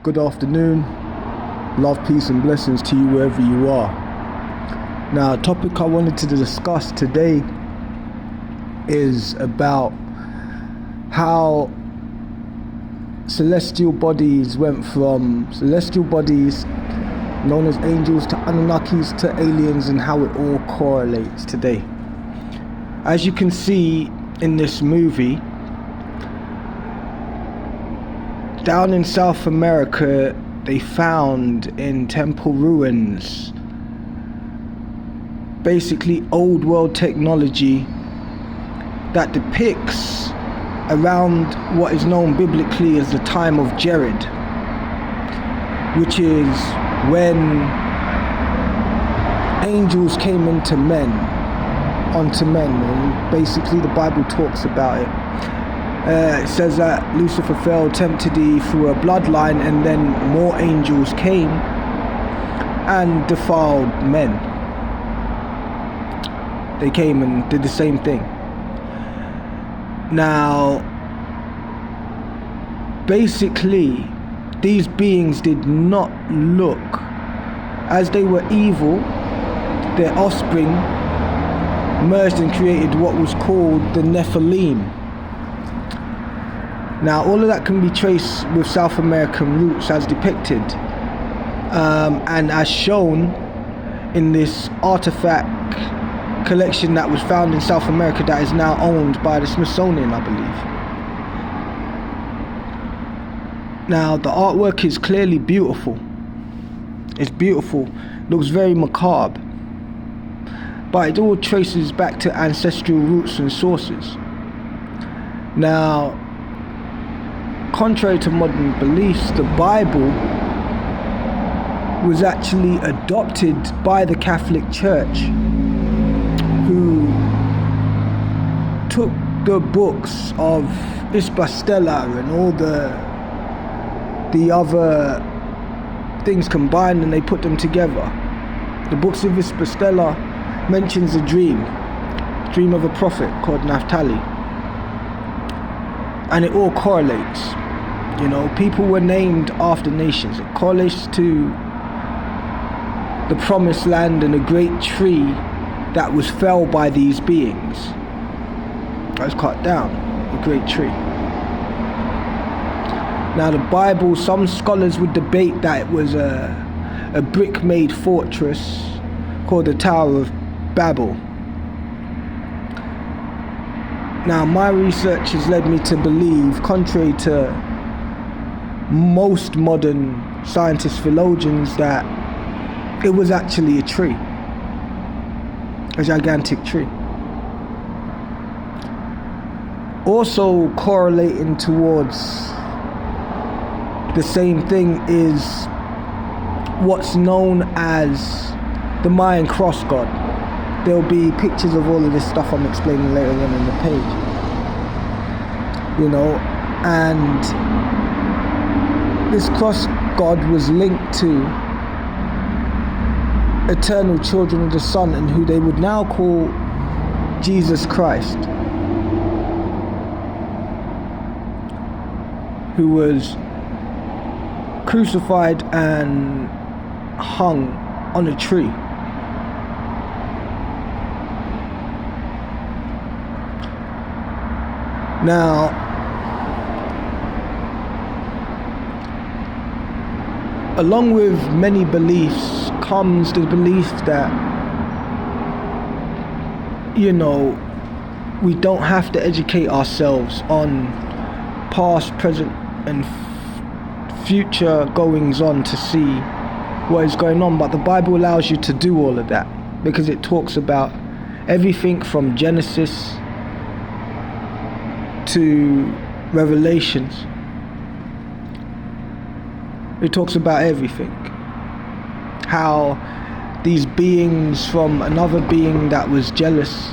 Good afternoon. Love, peace and blessings to you wherever you are. Now, a topic I wanted to discuss today is about how celestial bodies went from celestial bodies known as angels to Anunnakis to aliens, and how it all correlates today. As you can see in this movie, down in South America, they found in temple ruins basically old world technology that depicts around what is known biblically as the time of Jared, which is when angels came onto men, and basically the Bible talks about it. It says that Lucifer fell, tempted Eve through a bloodline, and then more angels came and defiled men. They came and did the same thing. Now, basically, these beings did not look as they were evil. Their offspring merged and created what was called the Nephilim. Now, all of that can be traced with South American roots as depicted and as shown in this artifact collection that was found in South America that is now owned by the Smithsonian, I believe. Now, the artwork is clearly beautiful. It's beautiful, looks very macabre, but it all traces back to ancestral roots and sources. Now, contrary to modern beliefs, the Bible was actually adopted by the Catholic Church, who took the books of Ispastella and all the other things combined, and they put them together. The books of Ispastella mentions a dream of a prophet called Naphtali, and it all correlates. You know, people were named after nations. It correlates to the promised land and a great tree that was felled by these beings. That was cut down, a great tree. Now, the Bible, some scholars would debate that it was a brick-made fortress called the Tower of Babel. Now, my research has led me to believe, contrary to most modern scientists, theologians, that it was actually a tree, a gigantic tree. Also correlating towards the same thing is what's known as the Mayan cross god. There'll be pictures of all of this stuff I'm explaining later on in the page. You know, and this cross god was linked to eternal children of the sun, and who they would now call Jesus Christ, who was crucified and hung on a tree. Now, along with many beliefs comes the belief that, you know, we don't have to educate ourselves on past, present and future goings on to see what is going on, but the Bible allows you to do all of that, because it talks about everything from Genesis to Revelations. It talks about everything. How these beings from another being that was jealous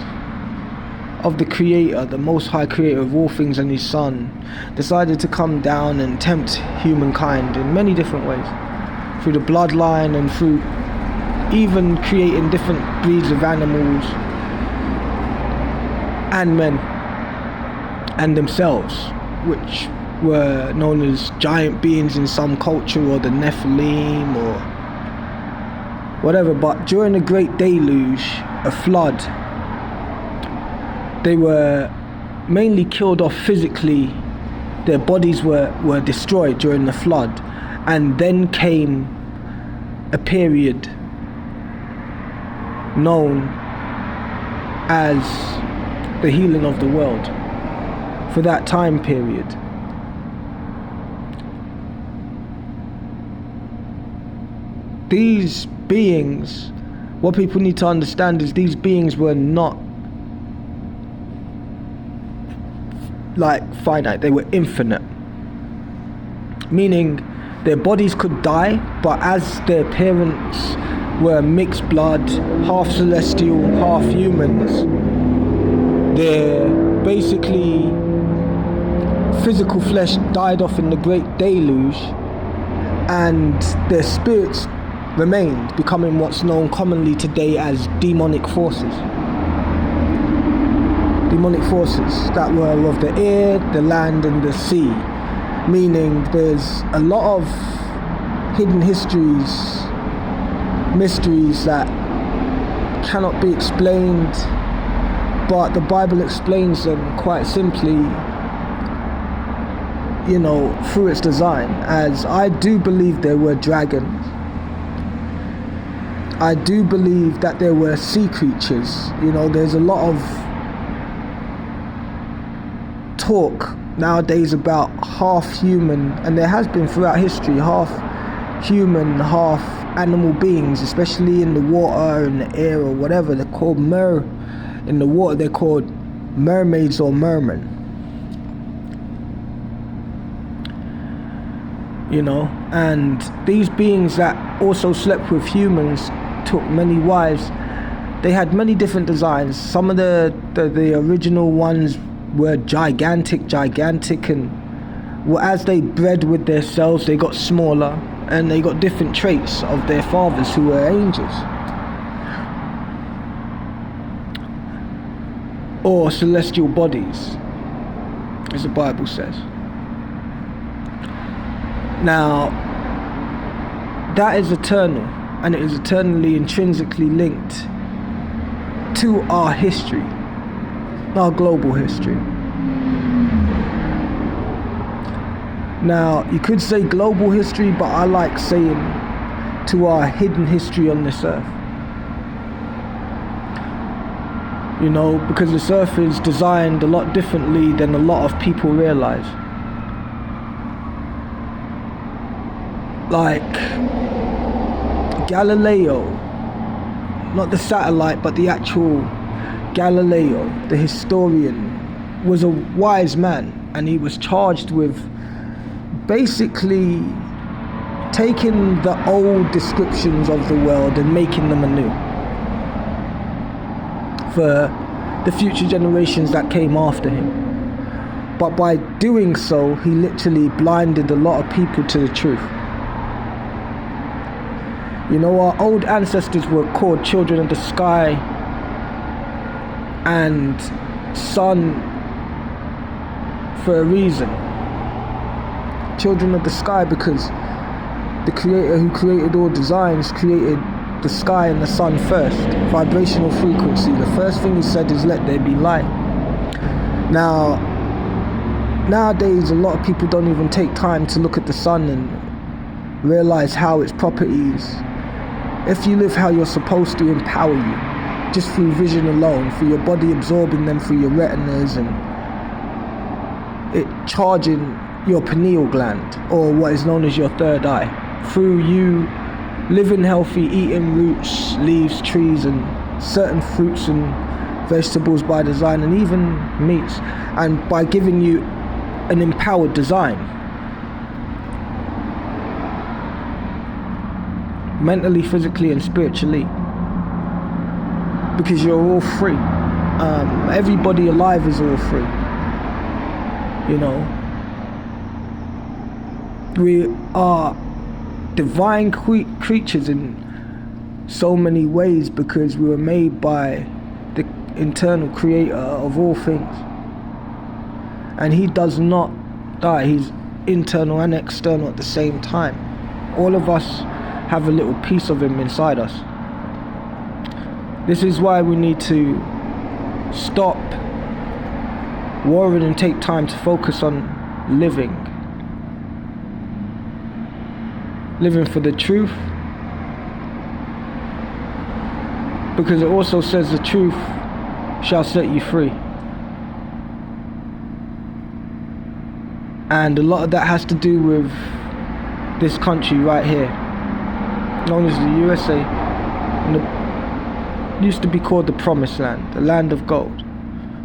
of the Creator, the Most High Creator of all things and His Son, decided to come down and tempt humankind in many different ways, through the bloodline and through even creating different breeds of animals and men and themselves, which were known as giant beings in some culture, or the Nephilim or whatever. But during the Great Deluge, a flood, they were mainly killed off physically. Their bodies were destroyed during the flood, and then came a period known as the healing of the world. For that time period, these beings, what people need to understand is these beings were not like finite, they were infinite. Meaning their bodies could die, but as their parents were mixed blood, half celestial, half humans, their basically physical flesh died off in the Great Deluge, and their spirits remained, becoming what's known commonly today as demonic forces. Demonic forces that were of the air, the land, and the sea. Meaning there's a lot of hidden histories, mysteries that cannot be explained, but the Bible explains them quite simply, through its design. As I do believe there were dragons. I do believe that there were sea creatures. There's a lot of talk nowadays about half human, and there has been throughout history, half human, half animal beings, especially in the water, in the air, or whatever. They're called in the water, they're called mermaids or mermen. And these beings that also slept with humans took many wives. They had many different designs. Some of the original ones were gigantic, and as they bred with their cells, they got smaller, and they got different traits of their fathers who were angels or celestial bodies, as the Bible says. Now, that is eternal, and it is eternally intrinsically linked to our history, our global history. Now, you could say global history, but I like saying to our hidden history on this earth. Because this earth is designed a lot differently than a lot of people realize. Like Galileo, not the satellite, but the actual Galileo, the historian, was a wise man, and he was charged with basically taking the old descriptions of the world and making them anew for the future generations that came after him. But by doing so, he literally blinded a lot of people to the truth. Our old ancestors were called children of the sky and sun for a reason. Children of the sky because the creator who created all designs created the sky and the sun first. Vibrational frequency. The first thing he said is, let there be light. Nowadays, a lot of people don't even take time to look at the sun and realize how its properties, if you live how you're supposed to, empower you just through vision alone, through your body absorbing them through your retinas and it charging your pineal gland, or what is known as your third eye, through you living healthy, eating roots, leaves, trees, and certain fruits and vegetables by design, and even meats, and by giving you an empowered design, mentally, physically, and spiritually, because you're all free. Everybody alive is all free. We are divine creatures in so many ways, because we were made by the internal creator of all things, and he does not die. He's internal and external at the same time. All of us have a little piece of him inside us. This is why we need to stop worrying and take time to focus on living for the truth, because it also says the truth shall set you free. And a lot of that has to do with this country right here, known as the USA, and it used to be called the Promised Land, the land of gold,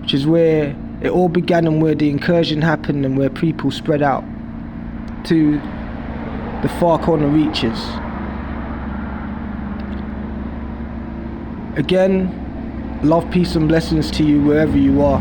which is where it all began and where the incursion happened and where people spread out to the far corner reaches. Again, love, peace and blessings to you wherever you are.